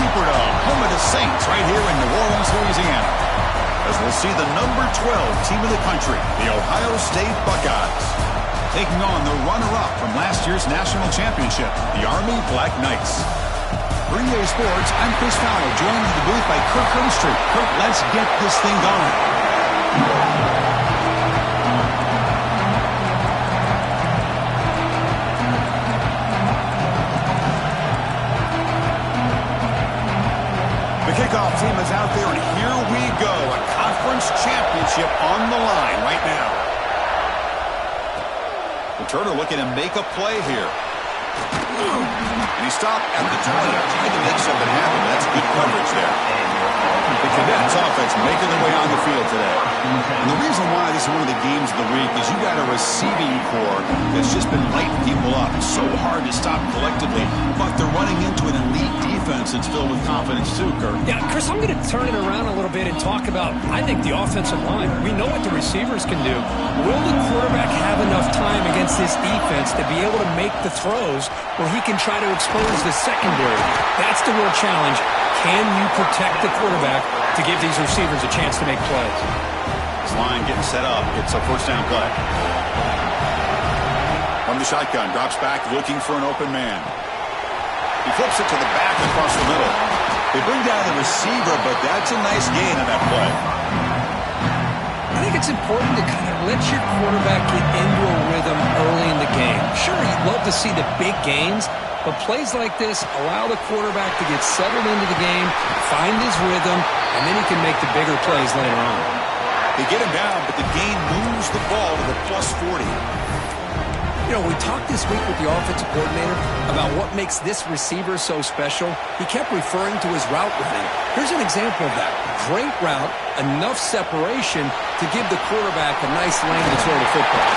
Superdome, home of the Saints, right here in New Orleans, Louisiana. As we'll see the number 12 team in the country, the Ohio State Buckeyes, taking on the runner-up from last year's national championship, the Army Black Knights. For EA Sports, I'm Chris Fowler, joined in the booth by Kirk Herbstreit. Kirk, let's get this thing going. The kickoff team is out there, and here we go. A conference championship on the line right now. Returner looking to make a play here. And he stopped at the 20, trying to make something happen. That's good coverage there. The Cadets offense making their way on the field today. And the reason why this is one of the games of the week is you got a receiving core that's just been lighting people up. It's so hard to stop collectively, but they're running into an elite defense that's filled with confidence too, Kirk. Yeah, Chris, I'm going to turn it around a little bit and talk about, I think, the offensive line. We know what the receivers can do. Will the quarterback have enough time against this defense to be able to make the throws where he can try to expose the secondary? That's the real challenge. Can you protect the quarterback to give these receivers a chance to make plays? This line getting set up. It's a first down play. From the shotgun, drops back looking for an open man. He flips it to the back across the middle. They bring down the receiver, but that's a nice gain on that play. I think it's important to kind of let your quarterback get into a rhythm early in the game. Sure, you'd love to see the big gains, but plays like this allow the quarterback to get settled into the game, find his rhythm, and then he can make the bigger plays later on. They get him down, but the gain moves the ball to the plus 40. You know, we talked this week with the offensive coordinator about what makes this receiver so special. He kept referring to his route running. Here's an example of that. Great route, enough separation to give the quarterback a nice lane to throw the football.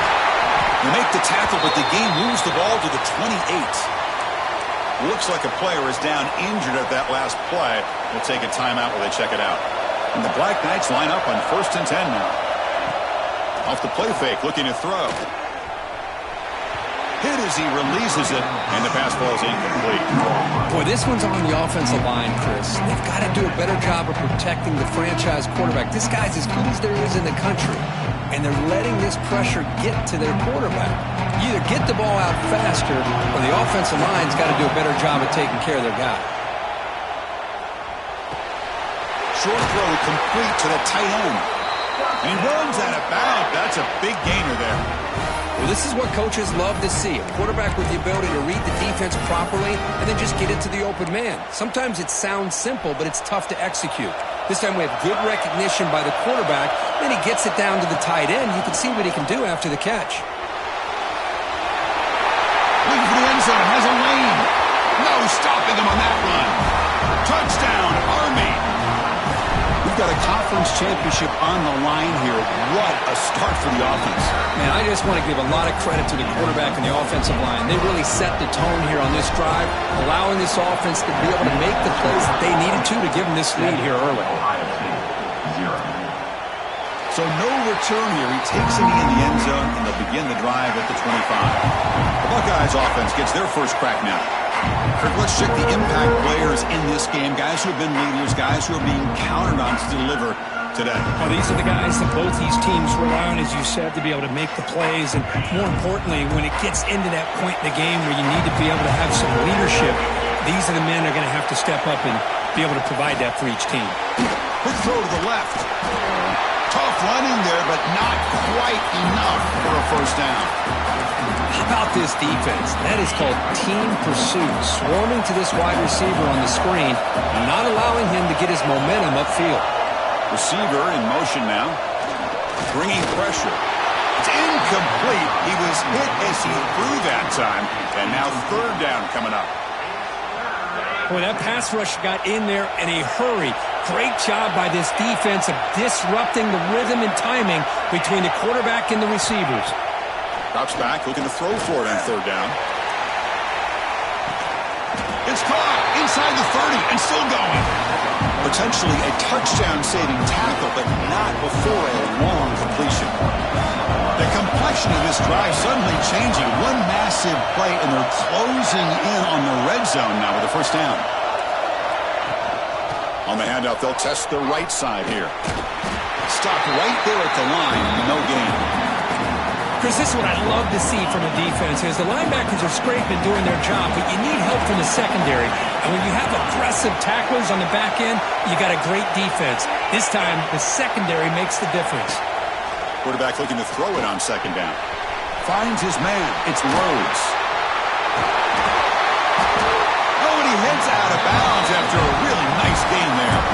They make the tackle, but the gain moves the ball to the 28. Looks like a player is down injured at that last play. We'll take a timeout while they check it out. And the Black Knights line up on 1st and 10 now. Off the play fake, looking to throw. Hit as he releases it, and the pass ball is incomplete. Boy, this one's on the offensive line, Chris. They've got to do a better job of protecting the franchise quarterback. This guy's as good as there is in the country, and they're letting this pressure get to their quarterback. You either get the ball out faster, or the offensive line's got to do a better job of taking care of their guy. Short throw complete to the tight end. And he runs out of bounds. That's a big gainer there. Well, this is what coaches love to see. A quarterback with the ability to read the defense properly and then just get it to the open man. Sometimes it sounds simple, but it's tough to execute. This time we have good recognition by the quarterback. Then he gets it down to the tight end. You can see what he can do after the catch. Looking for the end zone. Has a lane. No stopping him on that run. Touchdown, Army. We've got a conference championship on the line here. What a start for the offense. Man, I just want to give a lot of credit to the quarterback and the offensive line. They really set the tone here on this drive, allowing this offense to be able to make the plays that they needed to give them this lead here early. So no return here. He takes it in the end zone, and they'll begin the drive at the 25. The Buckeyes offense gets their first crack now. Kirk, let's check the impact players in this game. Guys who have been leaders, guys who are being counted on to deliver today. Well, these are the guys that both these teams rely on, as you said, to be able to make the plays. And more importantly, when it gets into that point in the game where you need to be able to have some leadership, these are the men that are going to have to step up and be able to provide that for each team. Quick throw to the left. Tough running there, but not quite enough for a first down. How about this defense? That is called team pursuit. Swarming to this wide receiver on the screen, not allowing him to get his momentum upfield. Receiver in motion now. Bringing pressure. It's incomplete. He was hit as he threw that time. And now third down coming up. Boy, that pass rush got in there in a hurry. Great job by this defense of disrupting the rhythm and timing between the quarterback and the receivers. Drops back, looking to throw for it on third down. It's caught inside the 30 and still going. Potentially a touchdown-saving tackle, but not before a long completion. The complexion of this drive suddenly changing. One massive play, and they're closing in on the red zone now with a first down. On the handoff, they'll test the right side here. Stopped right there at the line. No gain. Chris, this is what I love to see from a defense is the linebackers are scraping doing their job, but you need help from the secondary. And when you have aggressive tacklers on the back end, you got a great defense. This time, the secondary makes the difference. Quarterback looking to throw it on second down. Finds his man. It's Rhodes. Oh, and he heads out of bounds after a really nice gain there.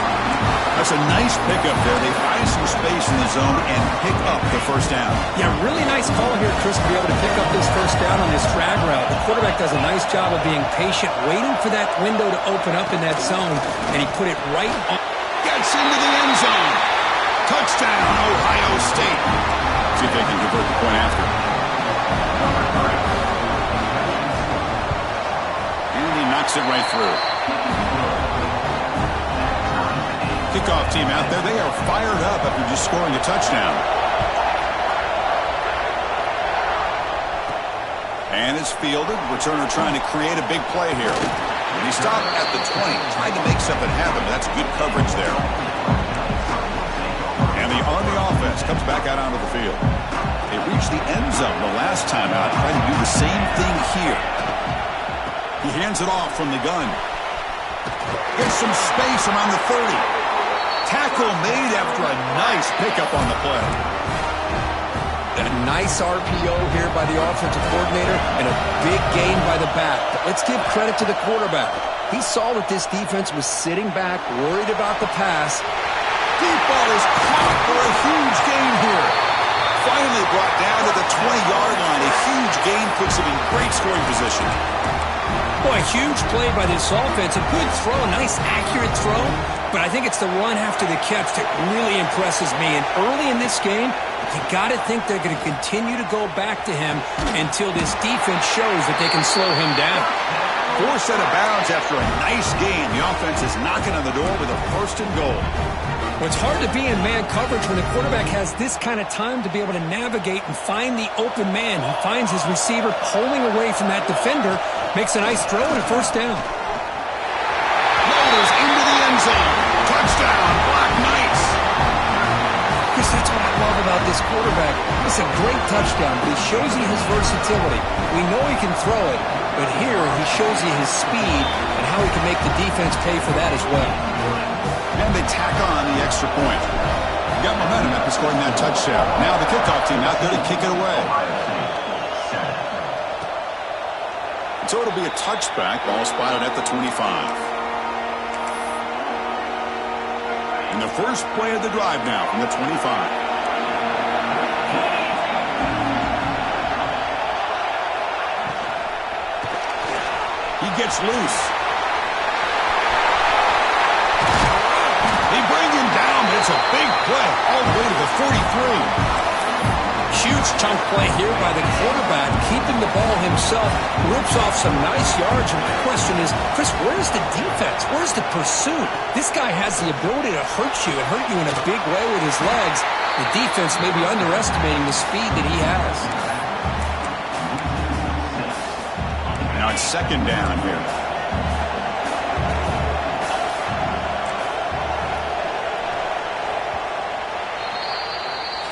That's a nice pickup there. They find some space in the zone and pick up the first down. Yeah, really nice call here, Chris, to be able to pick up this first down on this drag route. The quarterback does a nice job of being patient, waiting for that window to open up in that zone, and he put it right on. Gets into the end zone. Touchdown, Ohio State. See if they can convert the point after. And he knocks it right through. Kickoff team out there, they are fired up after just scoring a touchdown. And it's fielded. Returner trying to create a big play here. And he stopped at the 20, trying to make something happen. That's good coverage there. And the Army offense comes back out onto the field. They reached the end zone the last time out, trying to do the same thing here. He hands it off from the gun. Gets some space around the 30. Tackle made after a nice pickup on the play. A nice RPO here by the offensive coordinator and a big gain by the back. But let's give credit to the quarterback. He saw that this defense was sitting back, worried about the pass. Deep ball is caught for a huge gain here. Finally brought down to the 20-yard line. A huge gain puts him in great scoring position. Boy, a huge play by this offense. A good throw, a nice accurate throw. But I think it's the run after the catch that really impresses me. And early in this game, you got to think they're going to continue to go back to him until this defense shows that they can slow him down. Forced out of bounds after a nice gain. The offense is knocking on the door with a first and goal. Well, it's hard to be in man coverage when the quarterback has this kind of time to be able to navigate and find the open man. He finds his receiver pulling away from that defender, makes a nice throw and a first down. Loaders into the end zone. Touchdown, Black Knights. Chris, that's what I love about this quarterback. It's a great touchdown, but he shows you his versatility. We know he can throw it, but here he shows you his speed and how he can make the defense pay for that as well. And they tack on the extra point. Got momentum after scoring that touchdown. Now the kickoff team out there to kick it away. So it'll be a touchback. Ball spotted at the 25. And the first play of the drive now from the 25. He gets loose. They bring him down, but it's a big play all the way to the 43. Huge chunk play here by the quarterback, keeping the ball himself, rips off some nice yards. And my question is, Chris, where's the defense? Where's the pursuit? This guy has the ability to hurt you and hurt you in a big way with his legs. The defense may be underestimating the speed that he has. Now it's second down here.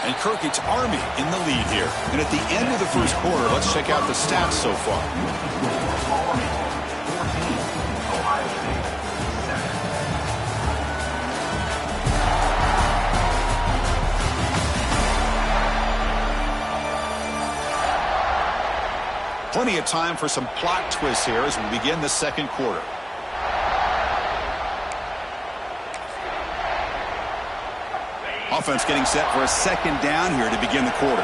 And Kirk, it's Army in the lead here. And at the end of the first quarter, let's check out the stats so far. Plenty of time for some plot twists here as we begin the second quarter. Offense getting set for a second down here to begin the quarter.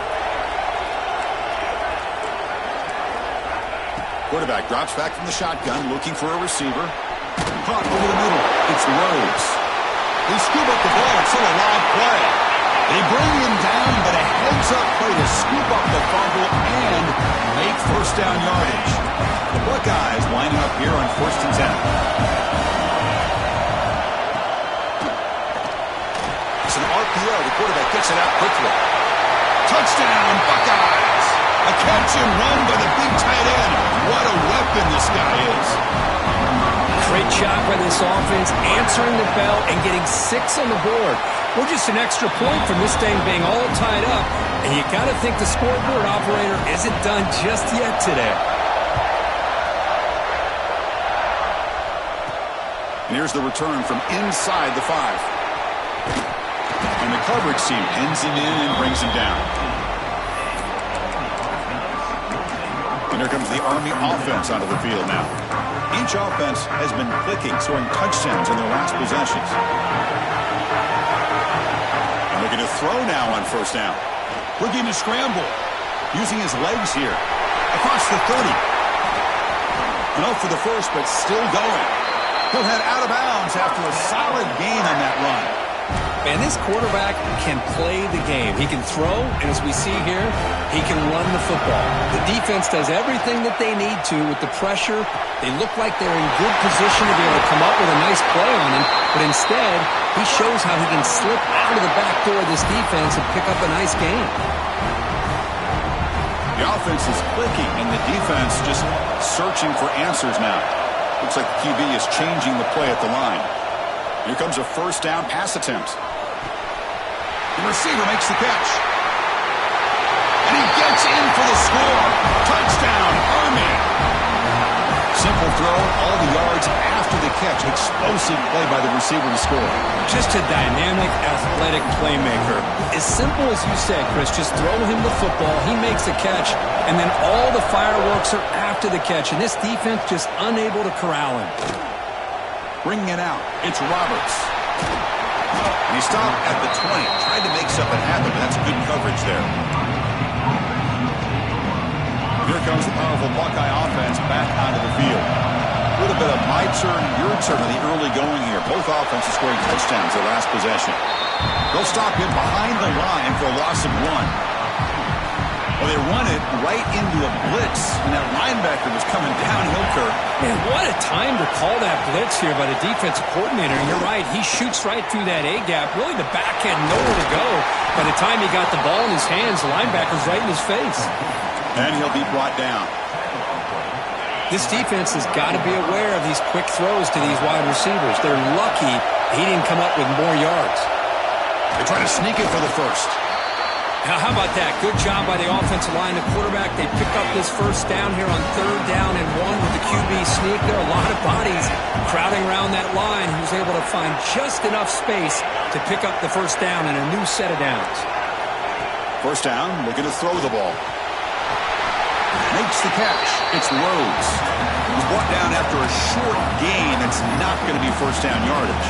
Quarterback drops back from the shotgun, looking for a receiver. Caught over the middle. It's Rhodes. They scoop up the ball. It's still a long play. They bring him down, but a heads-up play to scoop up the fumble and make first down yardage. The Buckeyes lining up here on 1st and 10. It's an RPO. The quarterback gets it out quickly. Touchdown, Buckeyes! A catch and run by the big tight end. What a weapon this guy is. Great job by this offense, answering the bell and getting 6 on the board. We're just an extra point from this thing being all tied up, and you got to think the scoreboard operator isn't done just yet today. And here's the return from inside the 5. And the coverage team pins him in and brings him down. And here comes the Army offense onto the field now. Each offense has been clicking, scoring touchdowns in their last possessions. And looking to throw now on first down. Looking to scramble. Using his legs here. Across the 30. And up for the first, but still going. He'll head out of bounds after a solid gain on that run. Man, this quarterback can play the game. He can throw, and as we see here, he can run the football. The defense does everything that they need to with the pressure. They look like they're in good position to be able to come up with a nice play on him, but instead, he shows how he can slip out of the back door of this defense and pick up a nice gain. The offense is clicking, and the defense just searching for answers now. Looks like the QB is changing the play at the line. Here comes a first down pass attempt. The receiver makes the catch. And he gets in for the score. Touchdown, Army. Simple throw, all the yards after the catch. Explosive play by the receiver to score. Just a dynamic, athletic playmaker. As simple as you said, Chris, just throw him the football, he makes the catch, and then all the fireworks are after the catch, and this defense just unable to corral him. Bringing it out, it's Roberts. And he stopped at the 20. Tried to make something happen, but that's good coverage there. Here comes the powerful Buckeye offense back onto the field. A little bit of my turn, your turn in the early going here. Both offenses scoring touchdowns their last possession. They'll stop him behind the line for a loss of 1. Well, they run it right into a blitz, and that linebacker was coming downhill, Kirk. Man, what a time to call that blitz here by the defensive coordinator. And you're right, he shoots right through that A-gap. Really, the back had nowhere to go. By the time he got the ball in his hands, the linebacker's right in his face. And he'll be brought down. This defense has got to be aware of these quick throws to these wide receivers. They're lucky he didn't come up with more yards. They try to sneak it for the first. Now, how about that? Good job by the offensive line. The quarterback, they pick up this first down here on 3rd down and 1 with the QB sneak. There are a lot of bodies crowding around that line. He was able to find just enough space to pick up the first down and a new set of downs. First down, looking to throw the ball. Makes the catch. It's Rhodes. He was brought down after a short gain. That's not going to be first down yardage.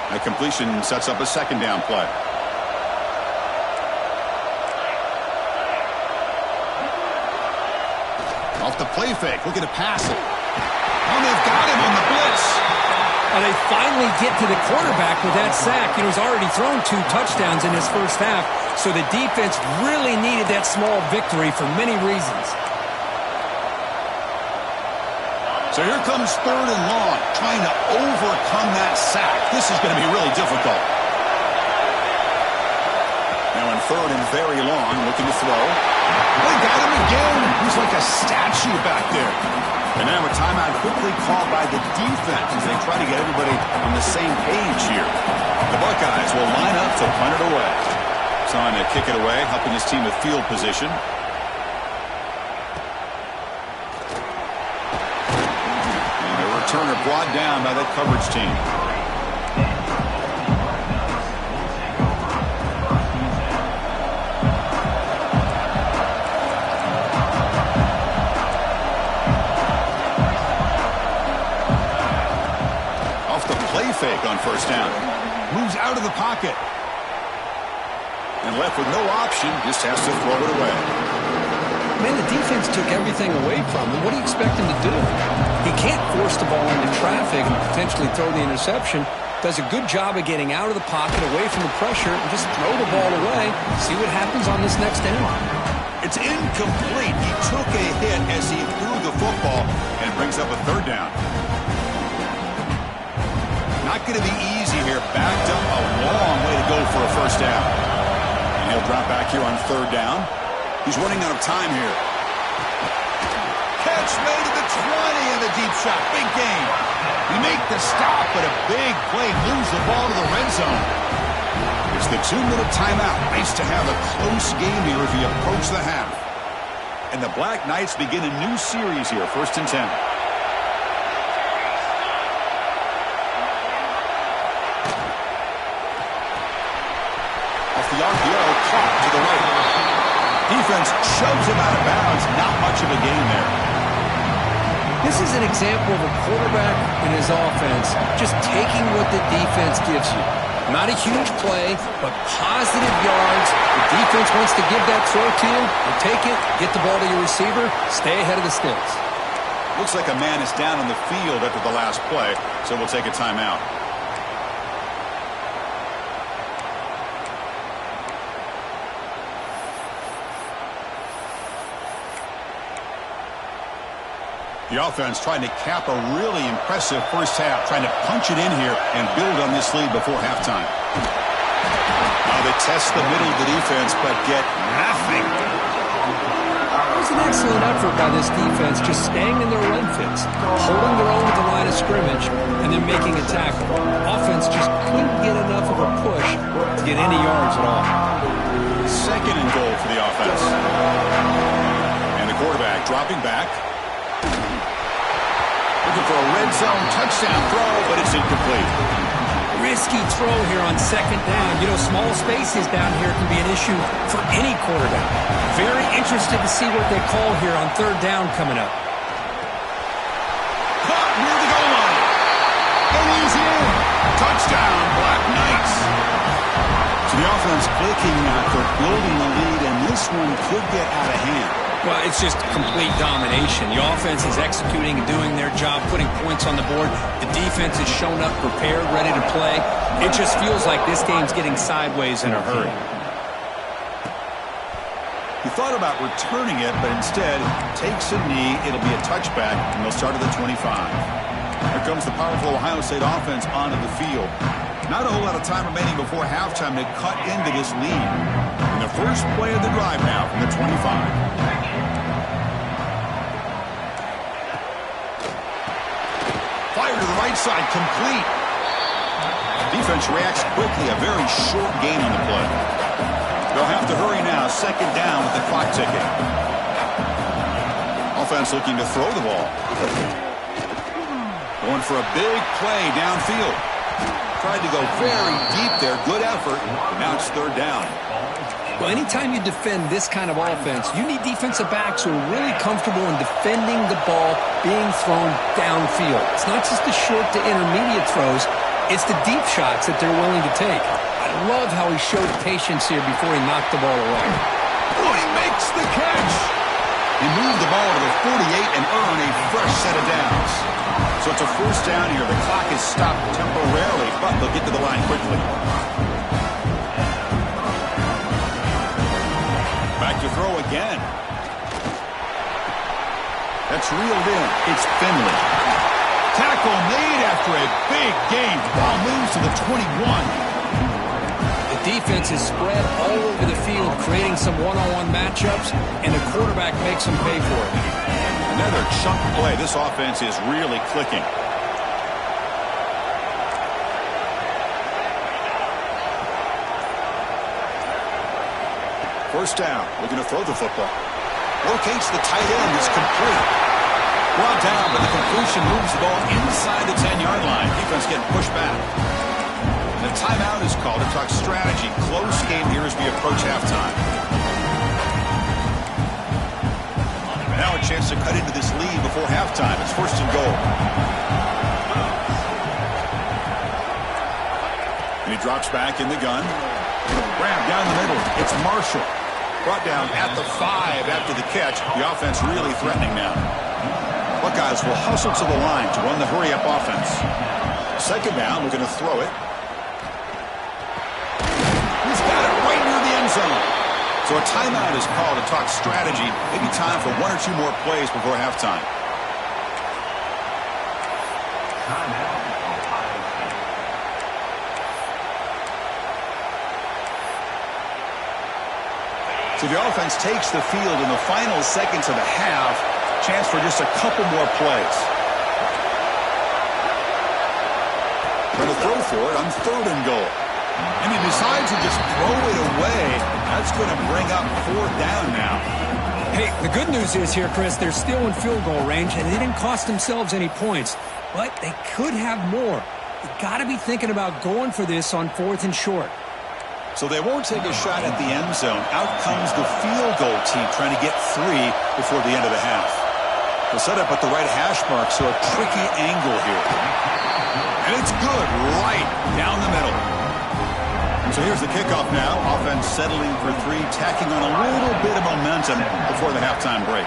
That completion sets up a second down play. Off the play fake, looking to pass it. Oh, they've got him on the blitz. Well, they finally get to the quarterback with that sack. You know, he's already thrown 2 touchdowns in his first half, so the defense really needed that small victory for many reasons. So here comes 3rd and long, trying to overcome that sack. This is going to be really difficult. Now in 3rd and very long, looking to throw. They got him again. He's like a statue back there. And now a timeout quickly called by the defense as they try to get everybody on the same page here. The Buckeyes will line up to punt it away. Trying to kick it away, helping his team with field position. Turner brought down by that coverage team. Off the play fake on first down. Moves out of the pocket. And left with no option, just has to throw it away. Man, the defense took everything away from him. What do you expect him to do? He can't force the ball into traffic and potentially throw the interception. Does a good job of getting out of the pocket, away from the pressure, and just throw the ball away. See what happens on this next down. It's incomplete. He took a hit as he threw the football and brings up a 3rd down. Not going to be easy here. Backed up a long way to go for a first down. And he'll drop back here on 3rd down. He's running out of time here. It's made to the 20 and the deep shot. Big game. We make the stop, but a big play moves the ball to the red zone. It's the 2-minute timeout. Nice to have a close game here as we approach the half. And the Black Knights begin a new series here, 1st and 10. Off the RPO, caught to the right. Defense shoves him out of bounds. Not much of a gain there. This is an example of a quarterback and his offense just taking what the defense gives you. Not a huge play, but positive yards. The defense wants to give that throw to you. You take it, get the ball to your receiver, stay ahead of the sticks. Looks like a man is down on the field after the last play, so we'll take a timeout. The offense trying to cap a really impressive first half, trying to punch it in here and build on this lead before halftime. Now they test the middle of the defense, but get nothing. It was an excellent effort by this defense, just staying in their run fits, holding their own at the line of scrimmage, and then making a tackle. Offense just couldn't get enough of a push to get any yards at all. 2nd and goal for the offense. And the quarterback dropping back. Looking for a red zone touchdown throw, but it's incomplete. Risky throw here on 2nd down. You know, small spaces down here can be an issue for any quarterback. Very interested to see what they call here on 3rd down coming up. Caught near the goal line. And he's in. Touchdown, Black Knights. So the offense clicking after building the lead, and this one could get out of hand. Well, it's just complete domination. The offense is executing and doing their job, putting points on the board. The defense has shown up, prepared, ready to play. It just feels like this game's getting sideways in a hurry. He thought about returning it, but instead takes a knee. It'll be a touchback, and they'll start at the 25. Here comes the powerful Ohio State offense onto the field. Not a whole lot of time remaining before halftime to cut into this lead. And the first play of the drive now from the 25. Fire to the right side, complete. Defense reacts quickly, a very short gain on the play. They'll have to hurry now, 2nd down with the clock ticking. Offense looking to throw the ball. Going for a big play downfield. Tried to go very deep there, good effort. Now it's 3rd down. Well, anytime you defend this kind of offense, you need defensive backs who are really comfortable in defending the ball being thrown downfield. It's not just the short to intermediate throws, it's the deep shots that they're willing to take. I love how he showed patience here before he knocked the ball away. Oh, he makes the catch! He moved the ball to the 48 and earned a fresh set of downs. So it's a 1st down here. The clock is stopped temporarily, but they'll get to the line quickly. Back to throw again. That's reeled in. It's Finley. Tackle made after a big gain. Ball moves to the 21. The defense is spread all over the field, creating some one-on-one matchups, and the quarterback makes them pay for it. Another chunk play. This offense is really clicking. First down, looking to throw the football. Locates the tight end, is complete. Brought down, but the completion moves the ball inside the 10-yard line. Defense getting pushed back. And the timeout is called to talk strategy. Close game here as we approach halftime. Now a chance to cut into this lead before halftime. It's 1st and goal. And he drops back in the gun. Grab down the middle. It's Marshall. Brought down at the 5 after the catch. The offense really threatening now. Buckeyes will hustle to the line to run the hurry-up offense. 2nd down, we're going to throw it. He's got it right near the end zone. So a timeout is called to talk strategy. Maybe time for 1 or 2 more plays before halftime. So the offense takes the field in the final seconds of the half. Chance for just a couple more plays. Going to throw for it on 3rd and goal. And he decides to just throw it away. That's going to bring up 4th down now. Hey, the good news is here, Chris, they're still in field goal range, and they didn't cost themselves any points. But they could have more. You got to be thinking about going for this on 4th and short. So they won't take a shot at the end zone. Out comes the field goal team trying to get 3 before the end of the half. They'll set up at the right hash mark, so a tricky angle here. And it's good right down the middle. So here's the kickoff now. Offense settling for 3, tacking on a little bit of momentum before the halftime break.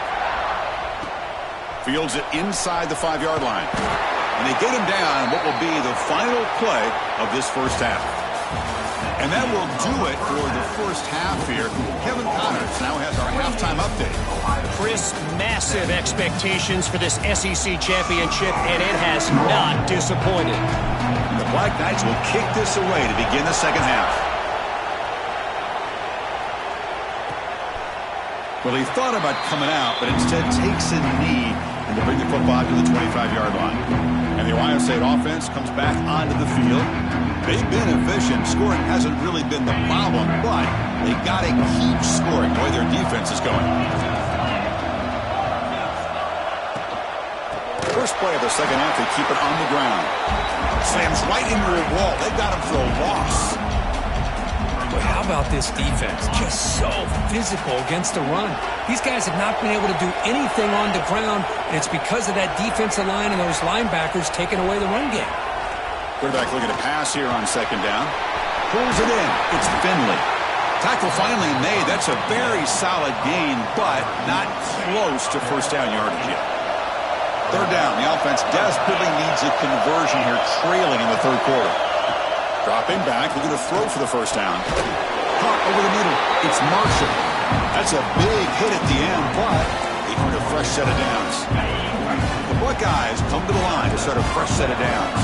Fields it inside the 5-yard line. And they get him down what will be the final play of this first half. And that will do it for the first half here. Kevin Connors now has our halftime update. Chris, massive expectations for this SEC championship, and it has not disappointed. The Black Knights will kick this away to begin the second half. Well, he thought about coming out, but instead takes a knee and to bring the football to the 25-yard line. And the Ohio State offense comes back onto the field. They've been efficient. Scoring hasn't really been the problem, but they got to keep scoring the way their defense is going. First play of the second half, they keep it on the ground. Slams right into a wall. They've got him for a loss. Boy, how about this defense? Just so physical against the run. These guys have not been able to do anything on the ground, and it's because of that defensive line and those linebackers taking away the run game. Quarterback looking to pass here on second down. Pulls it in. It's Finley. Tackle finally made. That's a very solid gain, but not close to first down yardage yet. Third down. The offense desperately needs a conversion here, trailing in the third quarter. Dropping back, looking to throw for the first down. Caught over the middle. It's Marshall. That's a big hit at the end, but they earned a fresh set of downs. The Buckeyes come to the line to start a fresh set of downs.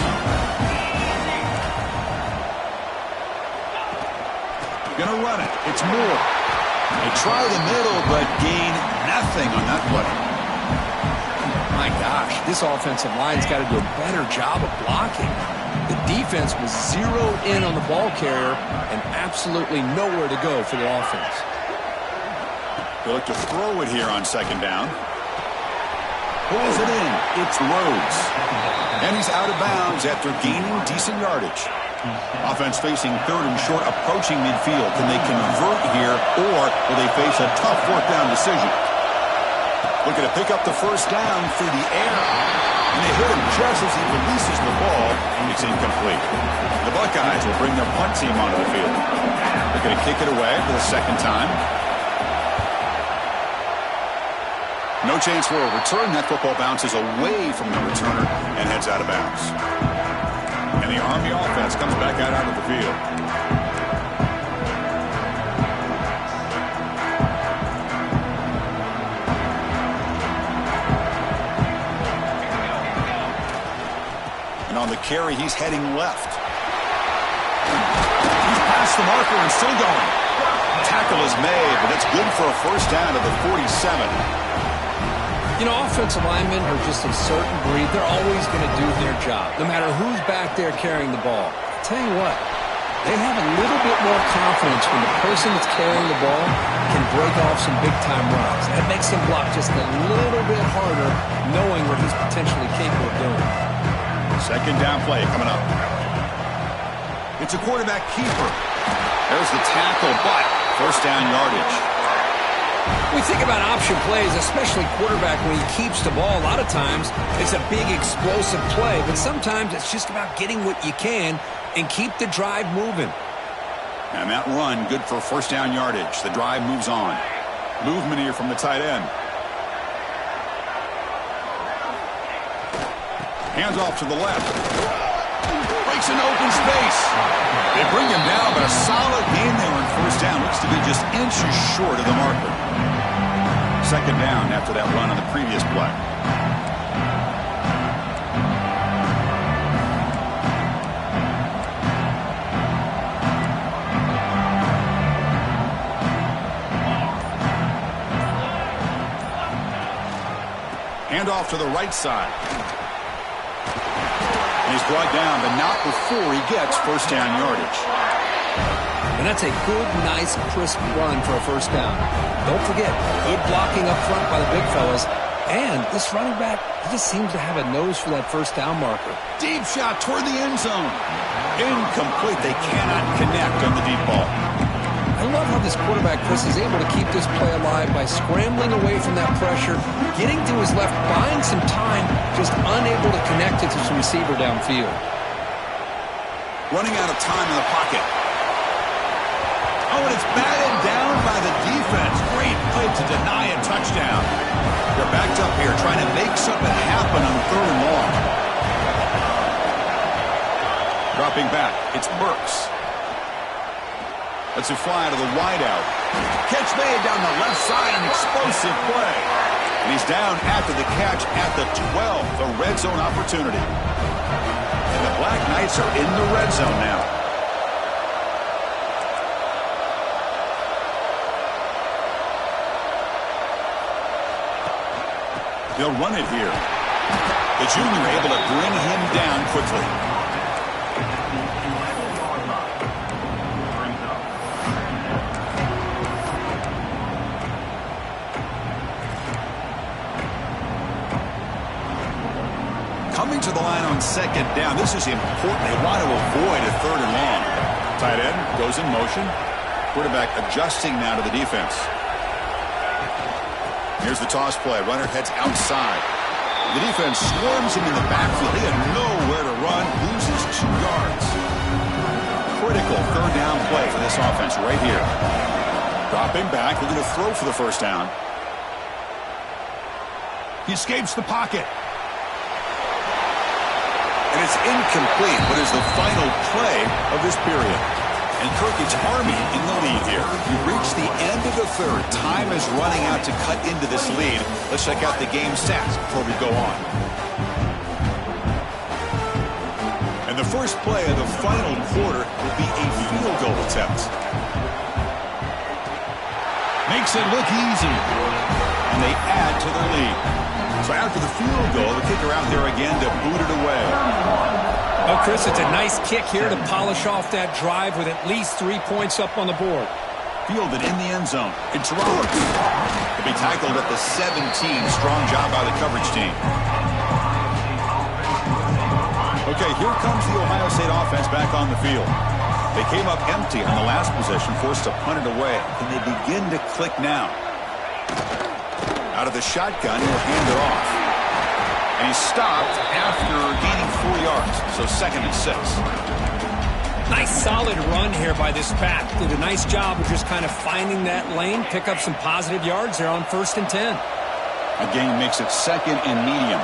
Gonna run it. It's Moore. They try the middle, but gain nothing on that play. My gosh, this offensive line's got to do a better job of blocking. The defense was zeroed in on the ball carrier and absolutely nowhere to go for the offense. They look to throw it here on second down. Pulls it in. It's Rhodes. And he's out of bounds after gaining decent yardage. Offense facing 3rd and short, approaching midfield. Can they convert here, or will they face a tough 4th down decision? Looking to pick up the first down through the air. And they hit him just as he releases the ball, and it's incomplete. The Buckeyes will bring their punt team onto the field. They're going to kick it away for the second time. No chance for a return. That football bounces away from the returner and heads out of bounds. And the Army offense comes back out onto the field. And on the carry, he's heading left. He's past the marker and still going. Tackle is made, but it's good for a first down to the 47. You know, offensive linemen are just a certain breed. They're always going to do their job, no matter who's back there carrying the ball. I'll tell you what, they have a little bit more confidence when the person that's carrying the ball can break off some big-time runs. That makes them block just a little bit harder, knowing what he's potentially capable of doing. Second down play coming up. It's a quarterback keeper. There's the tackle, but first down yardage. We think about option plays, especially quarterback when he keeps the ball. A lot of times, it's a big explosive play, but sometimes it's just about getting what you can and keep the drive moving. And that run, good for first down yardage. The drive moves on. Movement here from the tight end. Hands off to the left. Breaks an open space. They bring him down, but a solid gain there on first down. Looks to be just inches short of the marker. Second down after that run on the previous play. Handoff to the right side. And he's brought down, but not before he gets first down yardage. And that's a good, nice, crisp run for a first down. Don't forget, good blocking up front by the big fellas. And this running back, he just seems to have a nose for that first down marker. Deep shot toward the end zone. Incomplete. They cannot connect on the deep ball. I love how this quarterback, Chris, is able to keep this play alive by scrambling away from that pressure, getting to his left, buying some time, just unable to connect it to his receiver downfield. Running out of time in the pocket. Oh, and it's batted down by the defense. Great play to deny a touchdown. They're backed up here trying to make something happen on 3rd and long. Dropping back, it's Burks. That's a fly to the wideout. Catch made down the left side, an explosive play. And he's down after the catch at the 12, the red zone opportunity. And the Black Knights are in the red zone now. They'll run it here. The junior able to bring him down quickly. Coming to the line on 2nd down. This is important. They want to avoid a 3rd and long. Tight end goes in motion. Quarterback adjusting now to the defense. Here's the toss play. Runner heads outside. The defense swarms him in the backfield. He had nowhere to run. Loses 2 yards. Critical 3rd down play for this offense right here. Dropping back. Looking to throw for the first down. He escapes the pocket. And it's incomplete, but is the final play of this period. And Kirk, it's Army in the lead here. You reach the end of the 3rd. Time is running out to cut into this lead. Let's check out the game stats before we go on. And the first play of the final quarter will be a field goal attempt. Makes it look easy. And they add to their lead. So after the field goal, the kicker out there again to boot it away. Oh, Chris, it's a nice kick here to polish off that drive with at least 3 points up on the board. Fielded in the end zone. It's Roberts. He'll be tackled at the 17. Strong job by the coverage team. Okay, here comes the Ohio State offense back on the field. They came up empty on the last possession, forced to punt it away. And they begin to click now. Out of the shotgun, he'll hand it off. And he's stopped after gaining 4 yards. So 2nd and 6. Nice solid run here by this back. Did a nice job of just kind of finding that lane, pick up some positive yards there on 1st and 10. Again, makes it 2nd and medium.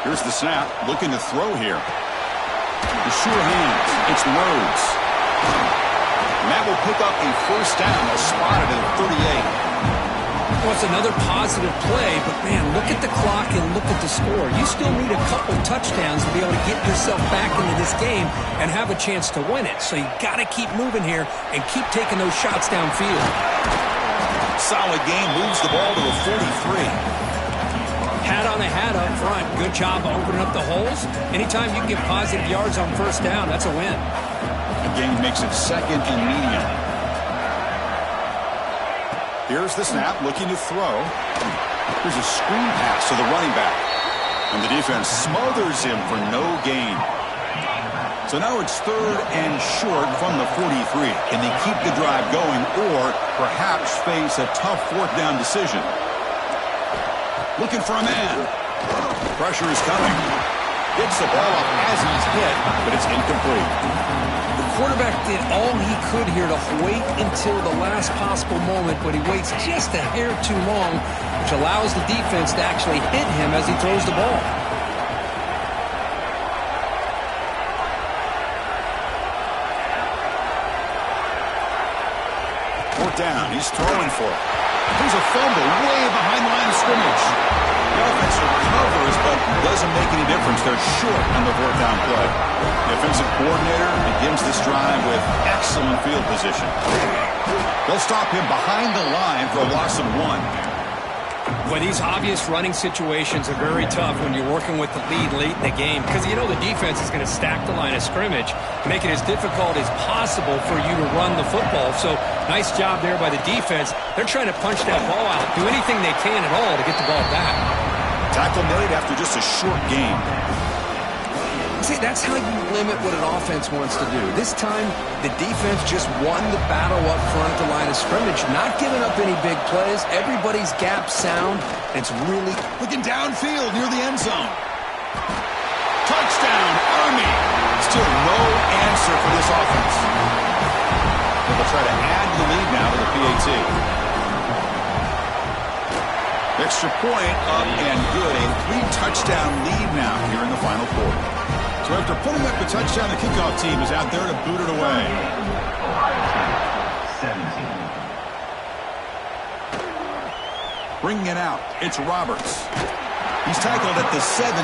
Here's the snap, looking to throw here. The sure hands, it's Rhodes. And that will pick up a first down. They'll spot it at 38. Well, it's another positive play, but man, look at the clock and look at the score. You still need a couple touchdowns to be able to get yourself back into this game and have a chance to win it. So you got to keep moving here and keep taking those shots downfield. Solid game, moves the ball to a 43. Hat on a hat up front. Good job opening up the holes. Anytime you can get positive yards on first down, that's a win. Again, makes it 2nd and medium. Here's the snap, looking to throw. Here's a screen pass to the running back. And the defense smothers him for no gain. So now it's 3rd and short from the 43. Can they keep the drive going or perhaps face a tough 4th down decision? Looking for a man. Pressure is coming. Gets the ball up as he's hit, but it's incomplete. The quarterback did all he could here to wait until the last possible moment, but he waits just a hair too long, which allows the defense to actually hit him as he throws the ball. 4th down, he's throwing for it. There's a fumble way behind the line of scrimmage. The offense recovers, but doesn't make any difference. They're short on the fourth down play. The offensive coordinator begins this drive with excellent field position. They'll stop him behind the line for a loss of 1. Well, these obvious running situations are very tough when you're working with the lead late in the game because you know the defense is going to stack the line of scrimmage, make it as difficult as possible for you to run the football. So nice job there by the defense. They're trying to punch that ball out, do anything they can at all to get the ball back. Tackle made after just a short gain. See, that's how you limit what an offense wants to do. This time, the defense just won the battle up front at the line of scrimmage, not giving up any big plays. Everybody's gap sound. It's really looking downfield near the end zone. Touchdown, Army. Still no answer for this offense. They'll try to add the lead now to the PAT. Extra point up and good. A 3-touchdown lead now here in the final quarter. So after putting up the touchdown, the kickoff team is out there to boot it away. Bringing it out, it's Roberts. He's tackled at the 17,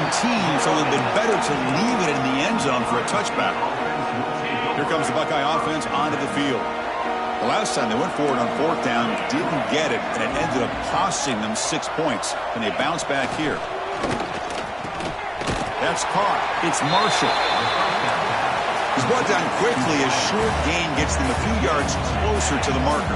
so it would have been better to leave it in the end zone for a touchback. Here comes the Buckeye offense onto the field. The last time they went forward on fourth down, didn't get it, and it ended up costing them 6 points. And they bounce back here. That's caught. It's Marshall. He's brought down quickly. A short gain gets them a few yards closer to the marker.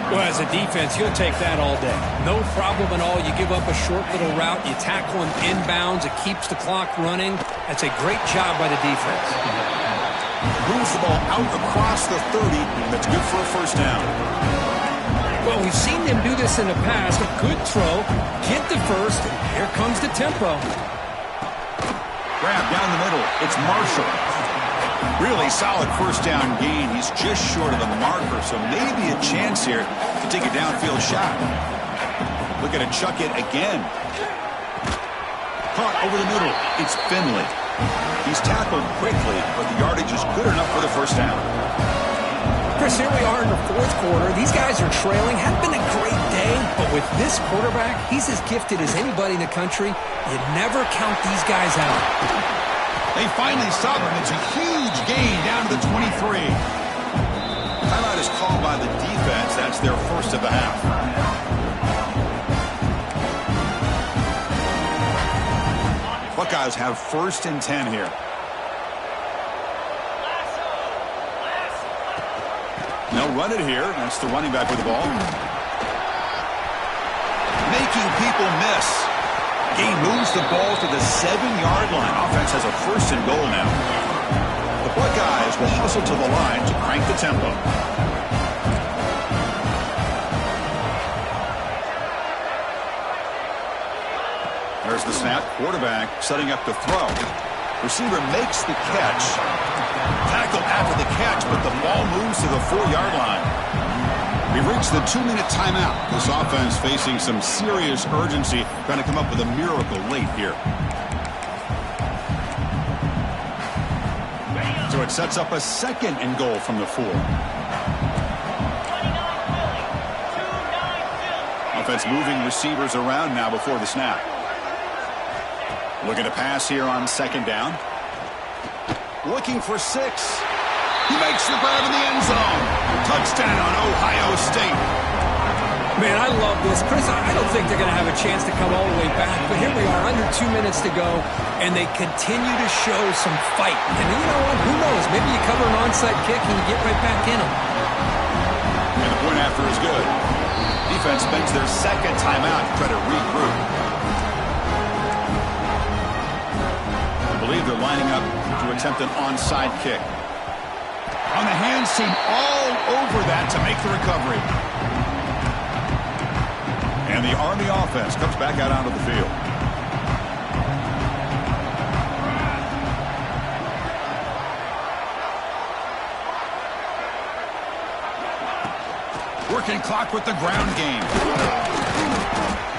Well, as a defense, you'll take that all day. No problem at all. You give up a short little route. You tackle him inbounds. It keeps the clock running. That's a great job by the defense. Moves the ball out across the 30. That's good for a first down. Well, we've seen them do this in the past. A good throw. Get the first. And here comes the tempo. Grab down the middle. It's Marshall. Really solid first down gain. He's just short of the marker, so maybe a chance here to take a downfield shot. Looking to chuck it again. Caught over the middle. It's Finley. He's tackled quickly, but the yardage is good enough for the first down. Chris, here we are in the fourth quarter. These guys are trailing. Hadn't been a great day, but with this quarterback, he's as gifted as anybody in the country. You never count these guys out. They finally stop him. It's a huge gain down to the 23. Timeout is called by the defense. That's their first of the half. Buckeyes have 1st and 10 here. They'll run it here. That's the running back with the ball. Making people miss. Gain moves the ball to the 7-yard line. Offense has a 1st and goal now. The Buckeyes will hustle to the line to crank the tempo. There's the snap. Quarterback setting up the throw. Receiver makes the catch. Tackled after the catch, but the ball moves to the 4-yard line. We've reached the 2-minute timeout. This offense facing some serious urgency, trying to come up with a miracle late here. So it sets up a 2nd and goal from the 4. Offense moving receivers around now before the snap. Looking to pass here on 2nd down. Looking for 6. He makes the grab in the end zone. Touchdown, Ohio State. Man, I love this. Chris, I don't think they're going to have a chance to come all the way back. But here we are, under 2 minutes to go, and they continue to show some fight. And you know what? Who knows? Maybe you cover an onside kick and you get right back in them. And the point after is good. Defense spends their 2nd timeout to try to regroup. I believe they're lining up to attempt an onside kick. On the hands team, all over that to make the recovery. And the Army offense comes back out onto the field. Working clock with the ground game.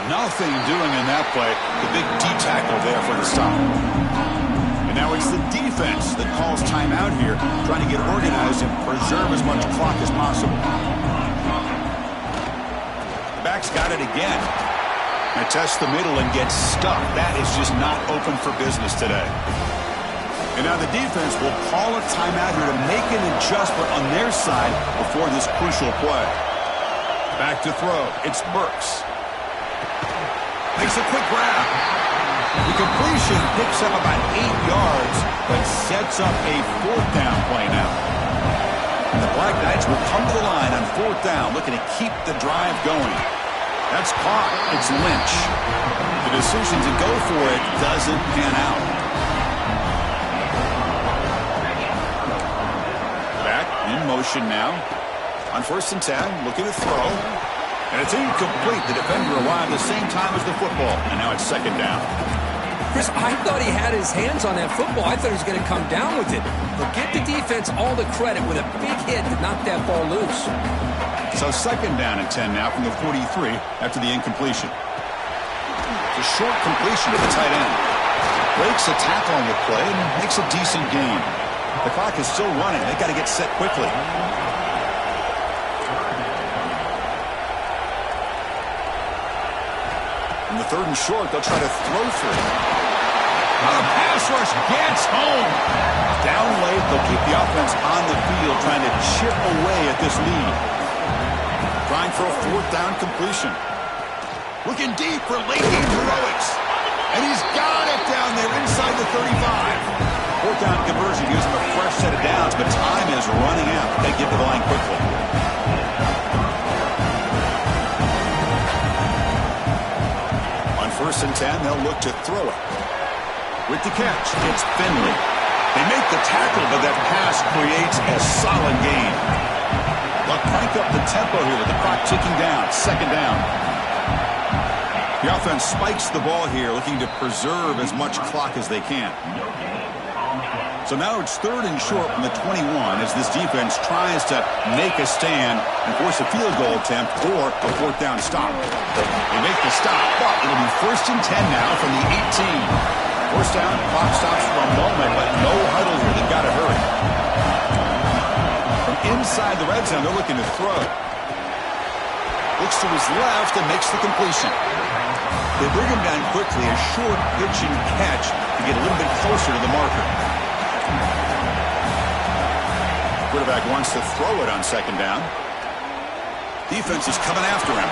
Nothing doing in that play. The big D-tackle there for the stop. And now it's the defense that calls timeout here, trying to get organized and preserve as much clock as possible. The back's got it again. And test the middle and get stuck. That is just not open for business today. And now the defense will call a timeout here to make an adjustment on their side before this crucial play. Back to throw. It's Burks. Makes a quick grab. The completion picks up about 8 yards, but sets up a 4th down play now. And the Black Knights will come to the line on 4th down, looking to keep the drive going. That's caught. It's Lynch. The decision to go for it doesn't pan out. Back in motion now. On 1st and 10, looking to throw. And it's incomplete. The defender arrived the same time as the football. And now it's 2nd down. Chris, I thought he had his hands on that football. I thought he was going to come down with it. But give the defense all the credit with a big hit to knock that ball loose. So 2nd down and 10 now from the 43 after the incompletion. It's a short completion to the tight end. Breaks a tackle on the play and makes a decent gain. The clock is still running. They've got to get set quickly. In the 3rd and short, they'll try to throw through. The pass rush gets home. Down late, they'll keep the offense on the field trying to chip away at this lead. Trying for a 4th down completion. Looking deep for late-game heroics. And he's got it down there inside the 35. 4th down conversion gives him a fresh set of downs, but time is running out. They get to the line quickly. On 1st and 10, they'll look to throw it. With the catch, it's Finley. They make the tackle, but that pass creates a solid gain. They'll crank up the tempo here with the clock ticking down. 2nd down. The offense spikes the ball here, looking to preserve as much clock as they can. So now it's 3rd and short from the 21 as this defense tries to make a stand and force a field goal attempt or a 4th down stop. They make the stop, but it'll be 1st and 10 now from the 18. 1st down, clock stops for a moment, but no huddle here. They've got to hurry. From inside the red zone, they're looking to throw. Looks to his left and makes the completion. They bring him down quickly, a short pitch and catch to get a little bit closer to the marker. Quarterback wants to throw it on 2nd down. Defense is coming after him.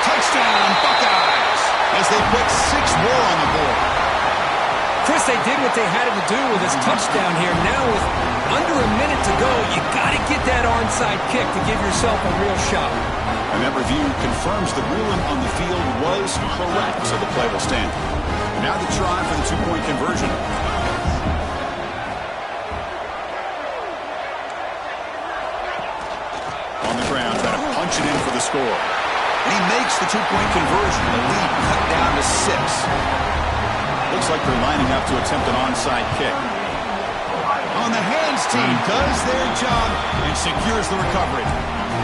Touchdown, Buckeyes, as they put 6 more on the board. Chris, they did what they had to do with this touchdown here. Now with under a minute to go, you got to get that onside kick to give yourself a real shot. And that review confirms the ruling on the field was correct, so the play will stand. Now the try for the 2-point conversion. On the ground, trying to punch it in for the score. And he makes the 2-point conversion. The lead cut down to 6. Looks like they're lining up to attempt an onside kick. On the hands team does their job and secures the recovery.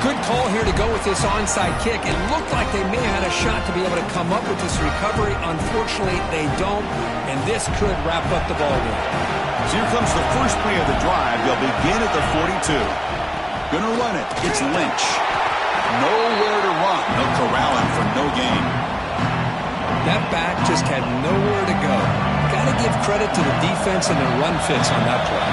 Good call here to go with this onside kick. It looked like they may have had a shot to be able to come up with this recovery. Unfortunately, they don't, and this could wrap up the ball game. So here comes the first play of the drive. They'll begin at the 42. Gonna run it. It's Lynch. Nowhere to run. They'll corral him for no gain. That back just had nowhere to go. Got to give credit to the defense and the run fits on that play.